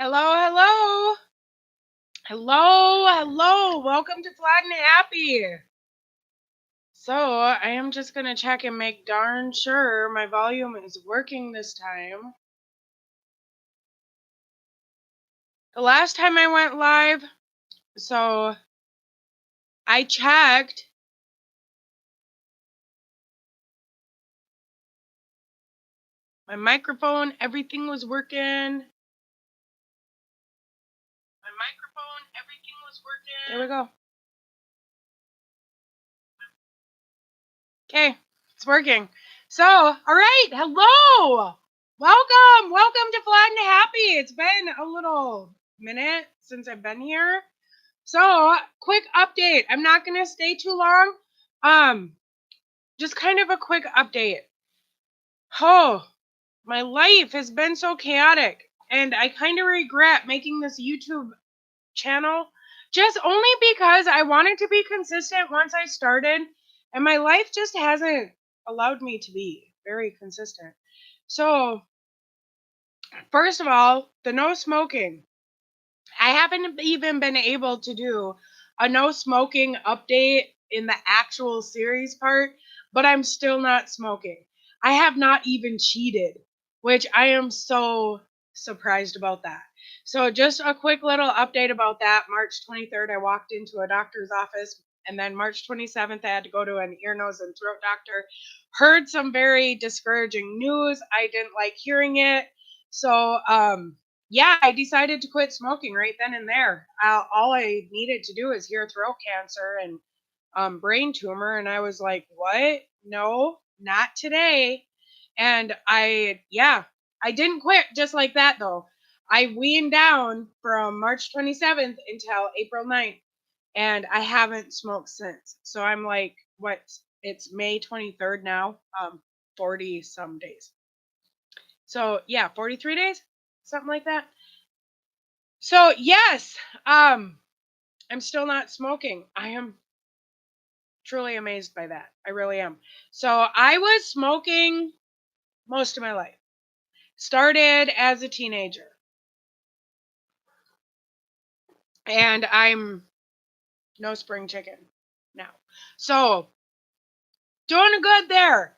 Hello, hello. Hello. Welcome to Flat and Happy. So, I am just going to check and make darn sure my volume is working this time. The last time I went live, so I checked. My microphone, everything was working. There we go. Okay, it's working. So, all right, hello. Welcome to Flat and Happy. It's been a little minute since I've been here. So, quick update. I'm not going to stay too long. Just kind of a quick update. Oh, my life has been so chaotic, and I kind of regret making this YouTube channel just only because I wanted to be consistent once I started, and my life just hasn't allowed me to be very consistent. So, first of all, the no smoking. I haven't even been able to do a no smoking update in the actual series part, but I'm still not smoking. I have not even cheated, which I am so surprised about that. So, just a quick little update about that. March 23rd, I walked into a doctor's office, and then March 27th, I had to go to an ear, nose, and throat doctor. Heard some very discouraging news. I didn't like hearing it. So, yeah, I decided to quit smoking right then and there. All I needed to do is hear throat cancer and brain tumor, and I was like, "What? No, not today." And I didn't quit just like that though. I weaned down from March 27th until April 9th, and I haven't smoked since. So I'm like, what? It's May 23rd now. 40 some days. So yeah, 43 days, something like that. So yes, I'm still not smoking. I am truly amazed by that. I really am. So I was smoking most of my life. Started as a teenager. And I'm no spring chicken now. So doing good there.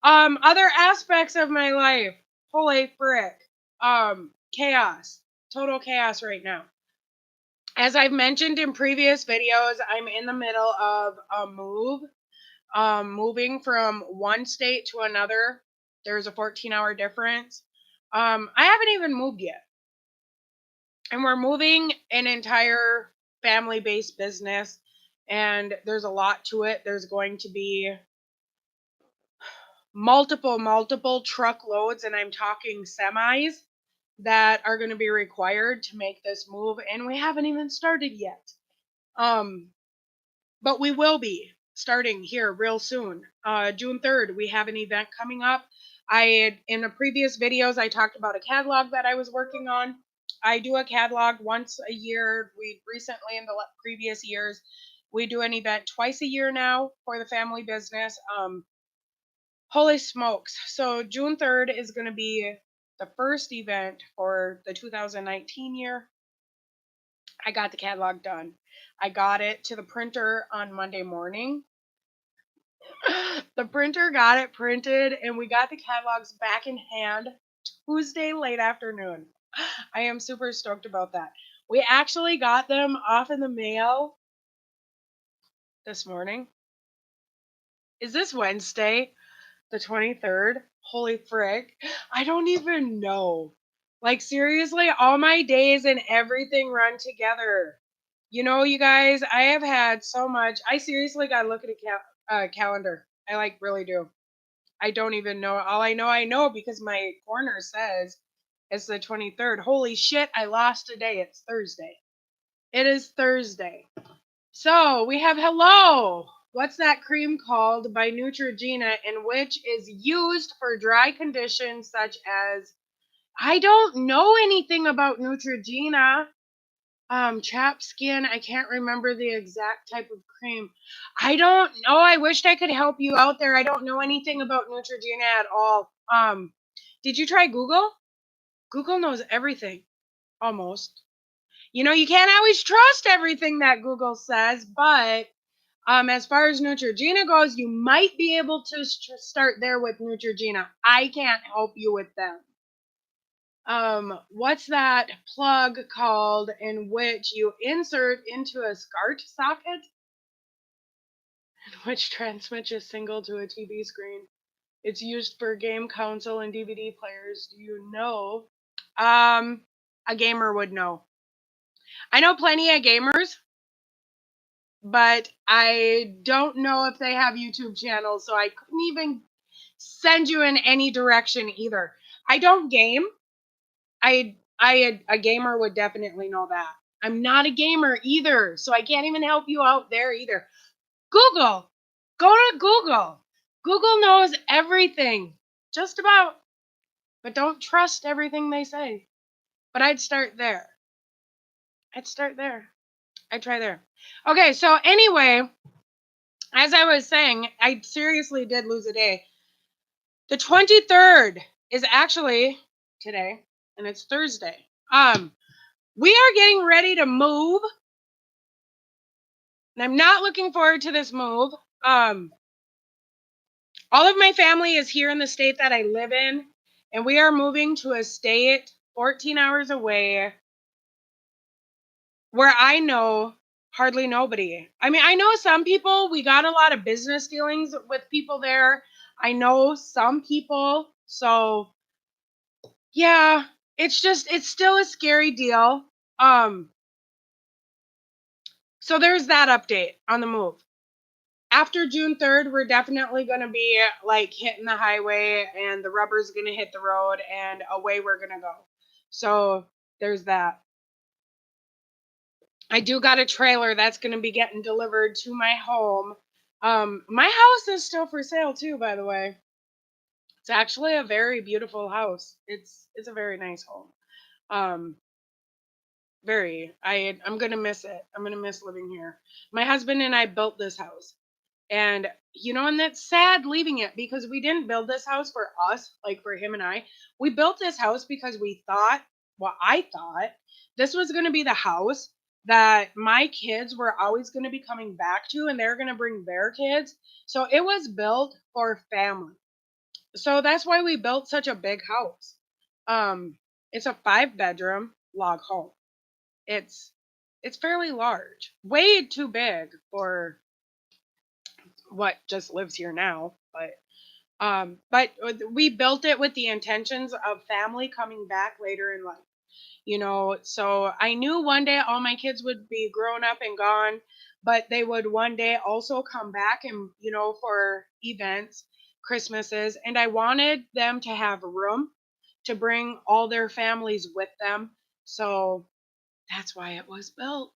Other aspects of my life. Holy frick. Chaos. Total chaos right now. As I've mentioned in previous videos, I'm in the middle of a move. Moving from one state to another. There's a 14-hour difference. I haven't even moved yet. And we're moving an entire family-based business, and there's a lot to it. There's going to be multiple truckloads, and I'm talking semis, that are going to be required to make this move, and we haven't even started yet. But we will be starting here real soon. June 3rd, we have an event coming up. In the previous videos, I talked about a catalog that I was working on. I do a catalog once a year. We recently, in the previous years, we do an event twice a year now for the family business. Holy smokes. So June 3rd is going to be the first event for the 2019 year. I got the catalog done. I got it to the printer on Monday morning. The printer got it printed, and we got the catalogs back in hand Tuesday late afternoon. I am super stoked about that. We actually got them off in the mail this morning. Is this Wednesday, the 23rd? Holy frick. I don't even know. Like, seriously, all my days and everything run together. You know, you guys, I have had so much. I seriously got to look at a calendar. I like really do. I don't even know. All I know because my corner says it's the 23rd. Holy shit, I lost a day. It's Thursday. It is Thursday. So we have Hello. What's that cream called by Neutrogena, and which is used for dry conditions such as, I don't know anything about Neutrogena. Chapped skin. I can't remember the exact type of cream. I don't know. I wished I could help you out there. I don't know anything about Neutrogena at all. Did you try Google? Google knows everything. almost. You can't always trust everything that Google says, but as far as Neutrogena goes, you might be able to start there with Neutrogena. I can't help you with them. What's that plug called in which you insert into a SCART socket, which transmits a signal to a TV screen? It's used for game console and DVD players. Do you know? A gamer would know. I know plenty of gamers, but I don't know if they have YouTube channels, so I couldn't even send you in any direction either. I don't game. A gamer would definitely know that. I'm not a gamer either, so I can't even help you out there either. Google. Go to Google. Google knows everything. Just about. But don't trust everything they say. But I'd start there. I'd try there. Okay, so anyway, as I was saying, I seriously did lose a day. The 23rd is actually today, and it's Thursday. We are getting ready to move, and I'm not looking forward to this move. All of my family is here in the state that I live in, and we are moving to a state 14 hours away where I know hardly nobody. I mean, I know some people. We got a lot of business dealings with people there. I know some people. So, yeah, it's still a scary deal. So there's that update on the move. After June 3rd, we're definitely going to be like hitting the highway and the rubber's going to hit the road and away we're going to go. So there's that. I do got a trailer that's going to be getting delivered to my home. My house is still for sale too, by the way. It's actually a very beautiful house. It's a very nice home. Um, I'm going to miss it. I'm going to miss living here. My husband and I built this house. And and that's sad leaving it because we didn't build this house for us, like for him and I. We built this house because I thought this was going to be the house that my kids were always going to be coming back to and they're going to bring their kids. So it was built for family. So that's why we built such a big house. It's a 5-bedroom log home. It's fairly large, way too big for what just lives here now, but we built it with the intentions of family coming back later in life. So I knew one day all my kids would be grown up and gone, but they would one day also come back and for events, Christmases, and I wanted them to have room to bring all their families with them. So that's why it was built.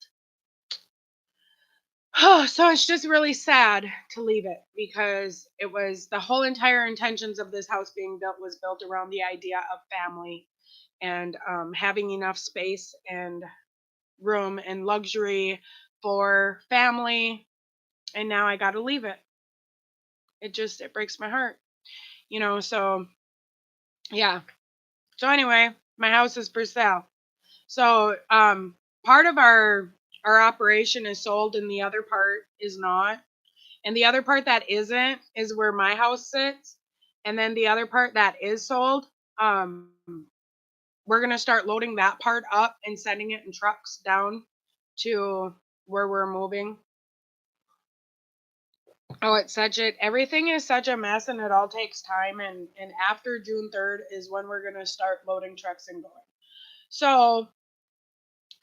So it's just really sad to leave it because it was the whole entire intentions of this house being built was built around the idea of family and having enough space and room and luxury for family. And now I got to leave it. It breaks my heart, so yeah. So anyway, my house is for sale. So part of our operation is sold and the other part is not. And the other part that isn't is where my house sits. And then the other part that is sold, we're going to start loading that part up and sending it in trucks down to where we're moving. Oh, everything is such a mess and it all takes time. And after June 3rd is when we're going to start loading trucks and going. So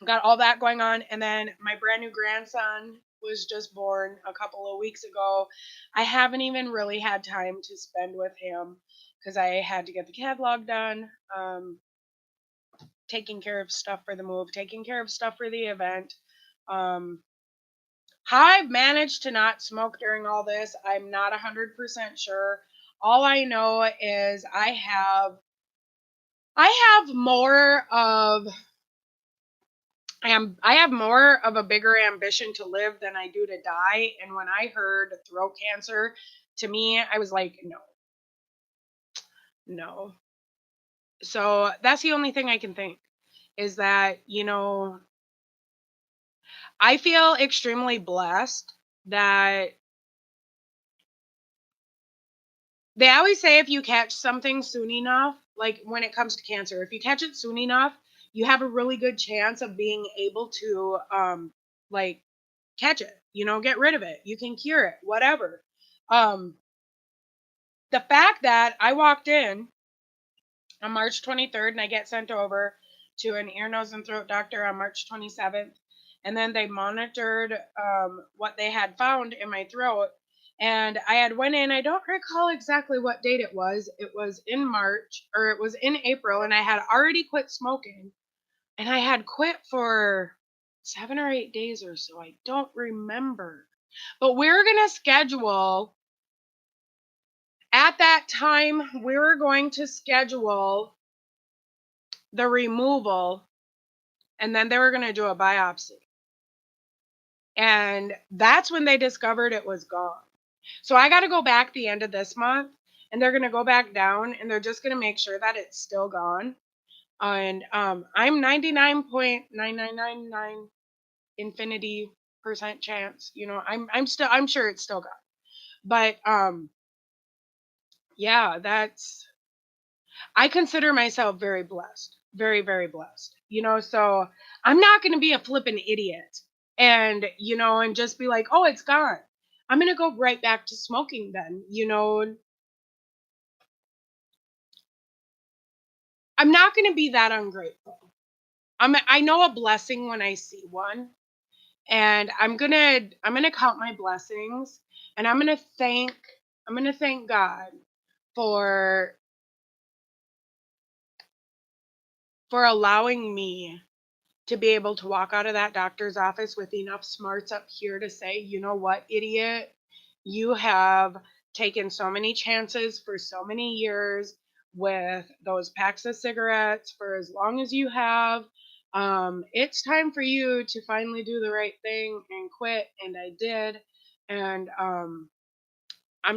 got all that going on. And then my brand new grandson was just born a couple of weeks ago. I haven't even really had time to spend with him because I had to get the catalog done, taking care of stuff for the move, taking care of stuff for the event. How I've managed to not smoke during all this, I'm not 100% sure. All I know is I have more of I have more of a bigger ambition to live than I do to die. And when I heard throat cancer, to me, I was like, no. So that's the only thing I can think. is that, I feel extremely blessed that they always say if you catch something soon enough, like when it comes to cancer, if you catch it soon enough, you have a really good chance of being able to like catch it, get rid of it. You can cure it, whatever. Um the fact that I walked in on March 23rd and I get sent over to an ear, nose, and throat doctor on March 27th. And then they monitored what they had found in my throat. And I had went in, I don't recall exactly what date it was. It was in March or it was in April, and I had already quit smoking. And I had quit for 7 or 8 days or so. I don't remember. But we're going to schedule, at that time, we were going to schedule the removal, and then they were going to do a biopsy. And that's when they discovered it was gone. So I got to go back the end of this month, and they're going to go back down, and they're just going to make sure that it's still gone. And I'm 99.9999 infinity percent chance, I'm sure it's still gone. But yeah, I consider myself very blessed, very, very blessed, so I'm not going to be a flippin' idiot and just be like, oh, it's gone. I'm going to go right back to smoking then, I'm not going to be that ungrateful. I know a blessing when I see one, and I'm going to count my blessings, and I'm going to thank God for allowing me to be able to walk out of that doctor's office with enough smarts up here to say, you know what, idiot, you have taken so many chances for so many years with those packs of cigarettes for as long as you have. It's time for you to finally do the right thing and quit. And I did. And I'm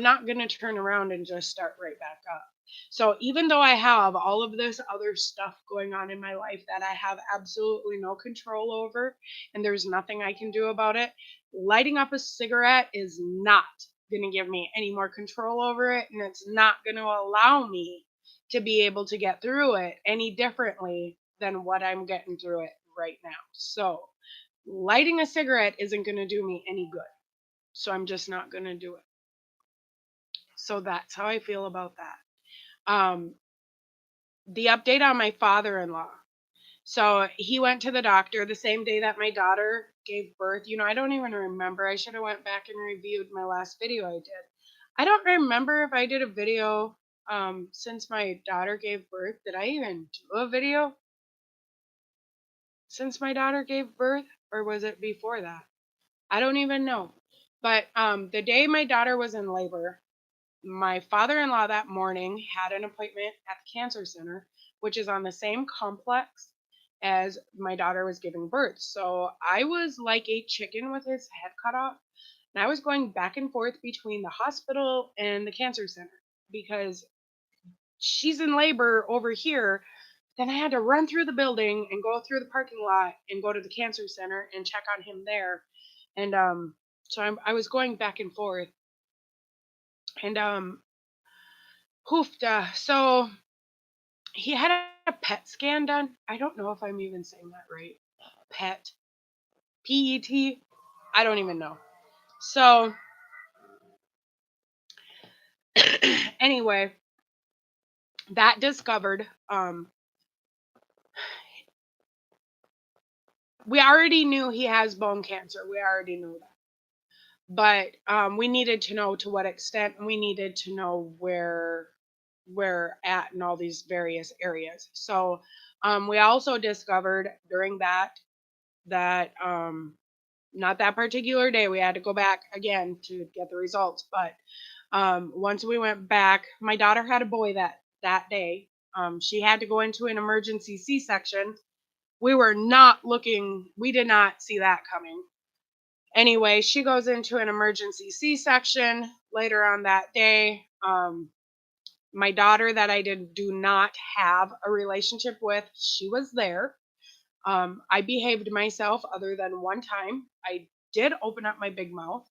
not going to turn around and just start right back up. So even though I have all of this other stuff going on in my life that I have absolutely no control over, and there's nothing I can do about it, lighting up a cigarette is not going to give me any more control over it, and it's not going to allow me to be able to get through it any differently than what I'm getting through it right now. So lighting a cigarette isn't going to do me any good. So I'm just not going to do it. So that's how I feel about that. Um, the update on my father-in-law. So he went to the doctor the same day that my daughter gave birth. I don't even remember. I should have went back and reviewed my last video I did. I don't remember if I did a video since my daughter gave birth. Did I even do a video since my daughter gave birth, or was it before that? I don't even know. But the day my daughter was in labor, my father-in-law that morning had an appointment at the cancer center, which is on the same complex as my daughter was giving birth. So I was like a chicken with his head cut off, and I was going back and forth between the hospital and the cancer center because she's in labor over here. Then I had to run through the building and go through the parking lot and go to the cancer center and check on him there. And so I was going back and forth. And hoofda. So he had a PET scan done. I don't know if I'm even saying that right. PET. PET. I don't even know. So anyway, that discovered we already knew he has bone cancer. We already knew that. But we needed to know to what extent, and we needed to know where we're at in all these various areas. So we also discovered during that not that particular day, we had to go back again to get the results, but once we went back, my daughter had a boy that day. She had to go into an emergency C-section. We did not see that coming. Anyway, she goes into an emergency C-section later on that day. My daughter that I do not have a relationship with, she was there. I behaved myself other than one time. I did open up my big mouth.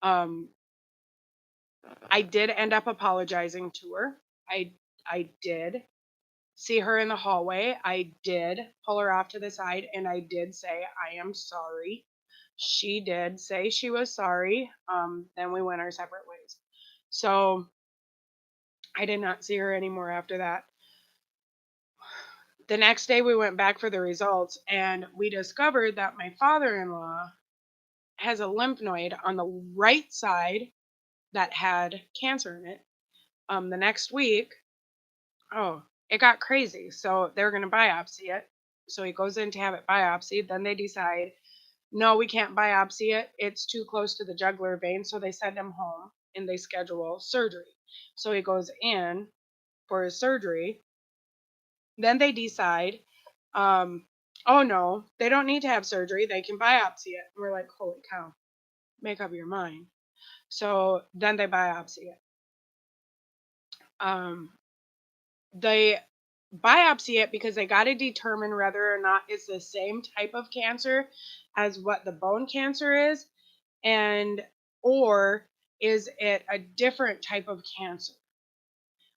Um, I did end up apologizing to her. I did see her in the hallway. I did pull her off to the side and I did say, I am sorry. She did say she was sorry. Then we went our separate ways. So I did not see her anymore after that. The next day we went back for the results and we discovered that my father-in-law has a lymph node on the right side that had cancer in it. The next week, oh, it got crazy. So they're going to biopsy it. So he goes in to have it biopsied. Then they decide, no, we can't biopsy it. It's too close to the jugular vein. So they send him home and they schedule surgery. So he goes in for his surgery. Then they decide, oh no, they don't need to have surgery. They can biopsy it. And we're like, holy cow, make up your mind. So then they biopsy it. They biopsy it because they got to determine whether or not it's the same type of cancer as what the bone cancer is, and or is it a different type of cancer.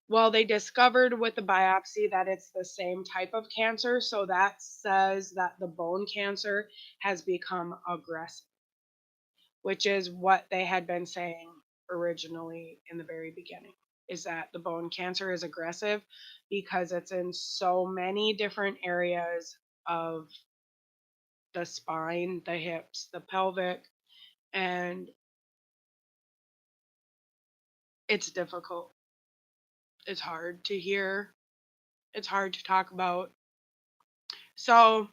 Well, they discovered with the biopsy that it's the same type of cancer, so that says that the bone cancer has become aggressive, which is what they had been saying originally in the very beginning, is that the bone cancer is aggressive because it's in so many different areas of the spine, the hips, the pelvic, and it's difficult. It's hard to hear. It's hard to talk about. So,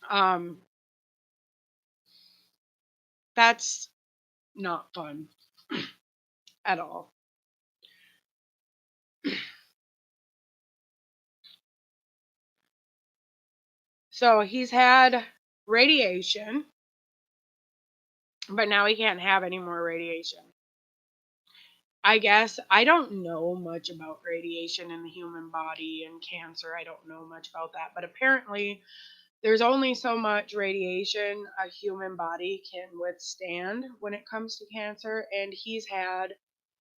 um, that's not fun at all. So he's had radiation, but now he can't have any more radiation. I guess I don't know much about radiation in the human body and cancer. I don't know much about that, but apparently there's only so much radiation a human body can withstand when it comes to cancer, and he's had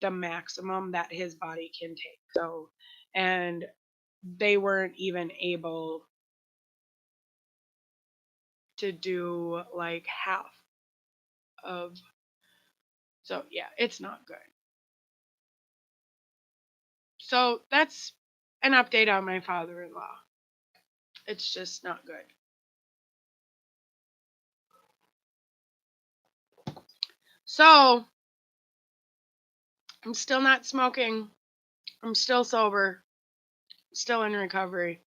the maximum that his body can take. So, and they weren't even able to do like half of. So, yeah, it's not good. So, that's an update on my father in law. It's just not good. So, I'm still not smoking. I'm still sober. Still in recovery.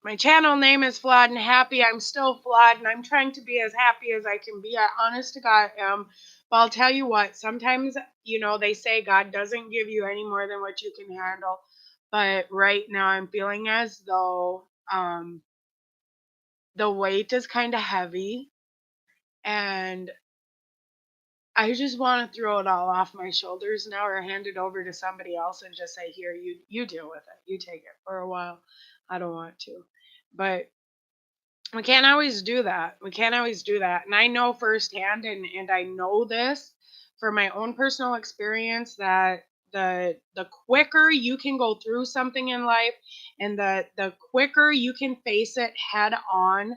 My channel name is Flawed and Happy. I'm still flawed and I'm trying to be as happy as I can be. I honest to God am. But I'll tell you what, sometimes, they say God doesn't give you any more than what you can handle. But right now I'm feeling as though the weight is kind of heavy and I just want to throw it all off my shoulders now or hand it over to somebody else and just say, here, you deal with it. You take it for a while. I don't want to. But we can't always do that. We can't always do that. And I know firsthand, and I know this from my own personal experience, that the quicker you can go through something in life and the quicker you can face it head on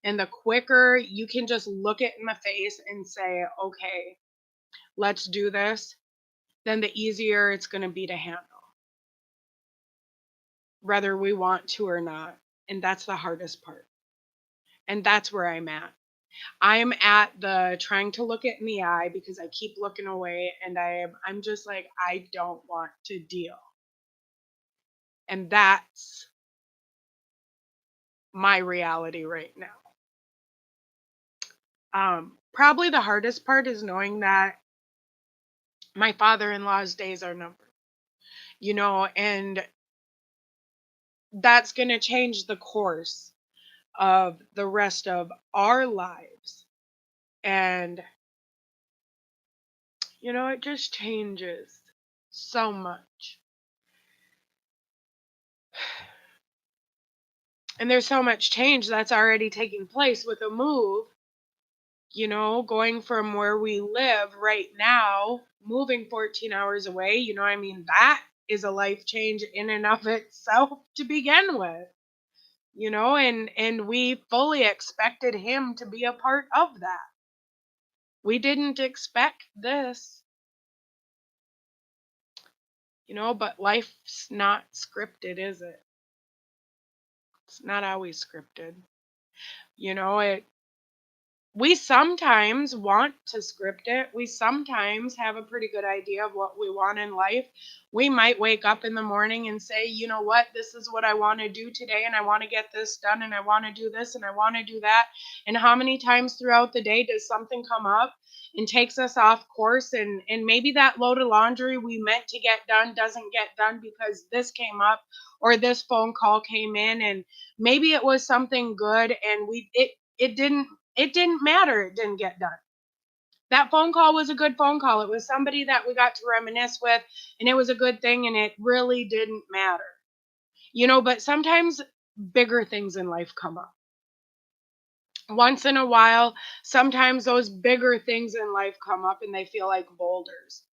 and the quicker you can just look it in the face and say, okay, let's do this, then the easier it's going to be to handle, whether we want to or not. And that's the hardest part. And that's where I'm at. I'm at the trying to look it in the eye because I keep looking away and I'm just like, I don't want to deal. And that's my reality right now. Probably the hardest part is knowing that my father-in-law's days are numbered, and that's going to change the course of the rest of our lives. And, it just changes so much. And there's so much change that's already taking place with a move, going from where we live right now, moving 14 hours away. I mean, that is a life change in and of itself to begin with. And we fully expected him to be a part of that. We didn't expect this, but life's not scripted, is it? It's not always scripted. It We sometimes want to script it. We sometimes have a pretty good idea of what we want in life. We might wake up in the morning and say, you know what, this is what I want to do today, and I want to get this done, and I want to do this, and I want to do that. And how many times throughout the day does something come up and takes us off course? And maybe that load of laundry we meant to get done doesn't get done because this came up or this phone call came in, and maybe it was something good, and it didn't matter. It didn't get done. That phone call was a good phone call. It was somebody that we got to reminisce with, and it was a good thing, and it really didn't matter. But sometimes bigger things in life come up. Once in a while, sometimes those bigger things in life come up and they feel like boulders.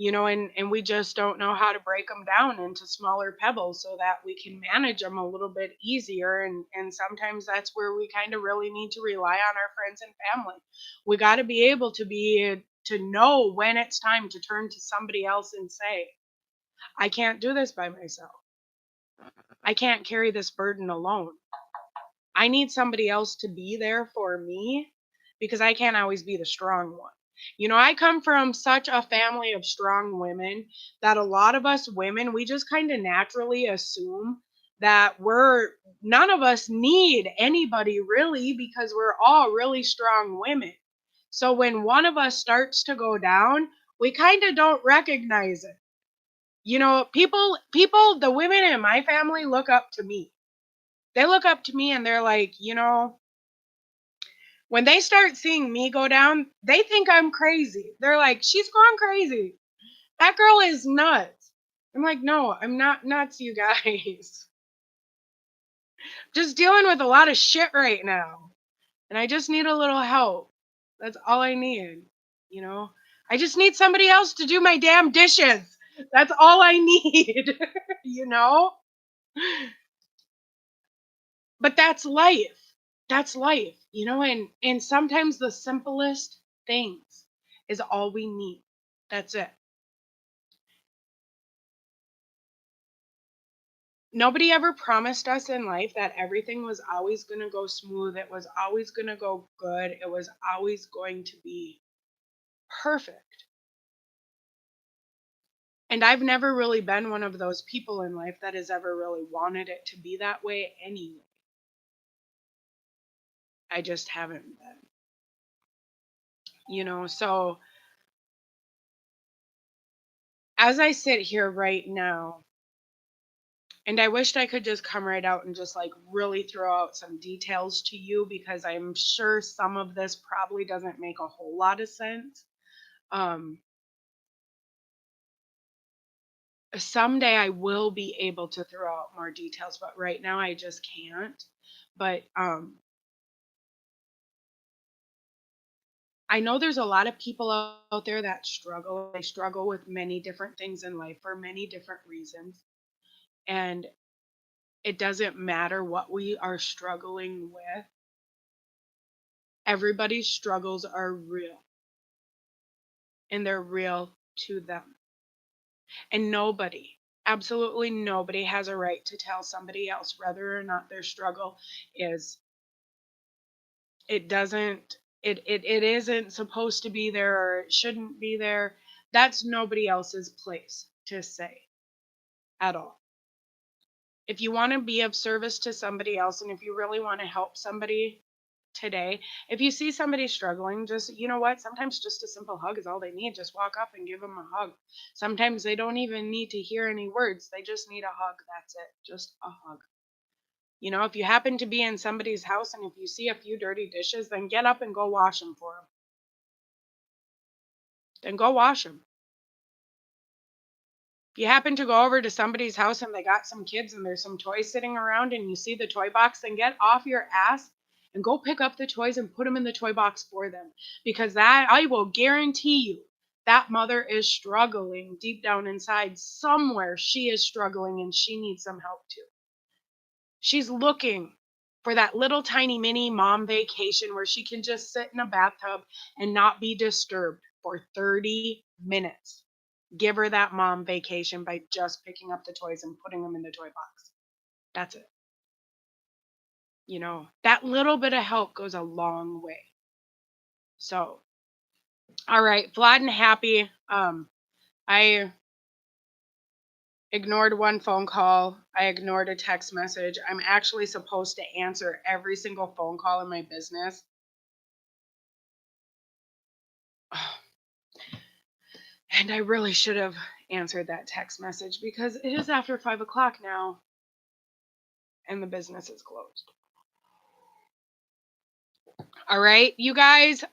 And we just don't know how to break them down into smaller pebbles so that we can manage them a little bit easier. And sometimes that's where we kind of really need to rely on our friends and family. We got to be able to know when it's time to turn to somebody else and say, I can't do this by myself. I can't carry this burden alone. I need somebody else to be there for me because I can't always be the strong one. I come from such a family of strong women that a lot of us women, we just kind of naturally assume that none of us need anybody really because we're all really strong women. So when one of us starts to go down, we kind of don't recognize it. The women in my family look up to me. They look up to me and they're like, when they start seeing me go down, they think I'm crazy. They're like, she's gone crazy. That girl is nuts. I'm like, no, I'm not nuts, you guys. Just dealing with a lot of shit right now. And I just need a little help. That's all I need. You know, I just need somebody else to do my damn dishes. That's all I need. you know? But that's life. That's life, and sometimes the simplest things is all we need. That's it. Nobody ever promised us in life that everything was always going to go smooth. It was always going to go good. It was always going to be perfect. And I've never really been one of those people in life that has ever really wanted it to be that way anyway. I just haven't been. So as I sit here right now, and I wished I could just come right out and just like really throw out some details to you because I'm sure some of this probably doesn't make a whole lot of sense. Um, Someday I will be able to throw out more details, but right now I just can't. But I know there's a lot of people out there that struggle. They struggle with many different things in life for many different reasons. And it doesn't matter what we are struggling with. Everybody's struggles are real and they're real to them. And nobody, absolutely nobody, has a right to tell somebody else whether or not their struggle is. It doesn't, it isn't supposed to be there or it shouldn't be there. That's nobody else's place to say at all. If you want to be of service to somebody else and if you really want to help somebody today, if you see somebody struggling, just, sometimes just a simple hug is all they need. Just walk up and give them a hug. Sometimes they don't even need to hear any words. They just need a hug. That's it. Just a hug. If you happen to be in somebody's house and if you see a few dirty dishes, then get up and go wash them for them. Then go wash them. you happen to go over to somebody's house and they got some kids and there's some toys sitting around and you see the toy box, then get off your ass and go pick up the toys and put them in the toy box for them. Because that, I will guarantee you, that mother is struggling deep down inside. Somewhere she is struggling and she needs some help too. She's looking for that little tiny mini mom vacation where she can just sit in a bathtub and not be disturbed for 30 minutes. Give her that mom vacation by just picking up the toys and putting them in the toy box. That's it. You know, that little bit of help goes a long way. So, all right, Vlad and Happy. I ignored one phone call. I ignored a text message. I'm actually supposed to answer every single phone call in my business. And I really should have answered that text message because it is after 5 o'clock now and the business is closed. All right, you guys.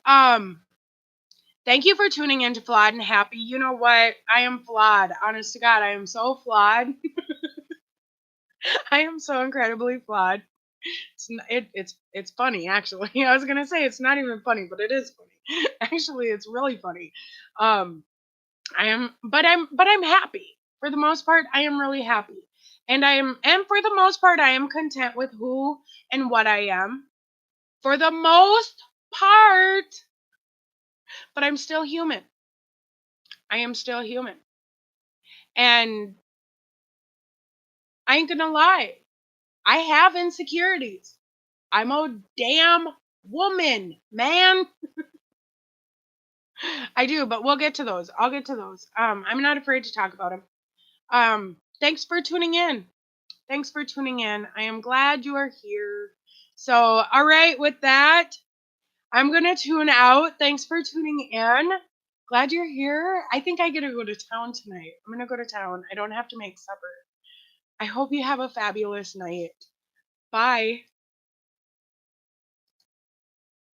Thank you for tuning in to Flawed and Happy. You know what? I am flawed. Honest to God, I am so flawed. I am so incredibly flawed. It's funny actually. I was gonna say it's not even funny, but it is funny. Actually, it's really funny. But I'm happy. For the most part, I am really happy. And for the most part I am content with who and what I am. For the most part, but I'm still human. I am still human. And I ain't gonna lie. I have insecurities. I'm a damn woman, man. I do, but we'll get to those. I'll get to those. I'm not afraid to talk about them. Thanks for tuning in. Thanks for tuning in. I am glad you are here. So, all right, with that, I'm going to tune out. Thanks for tuning in. Glad you're here. I think I get to go to town tonight. I'm going to go to town. I don't have to make supper. I hope you have a fabulous night. Bye.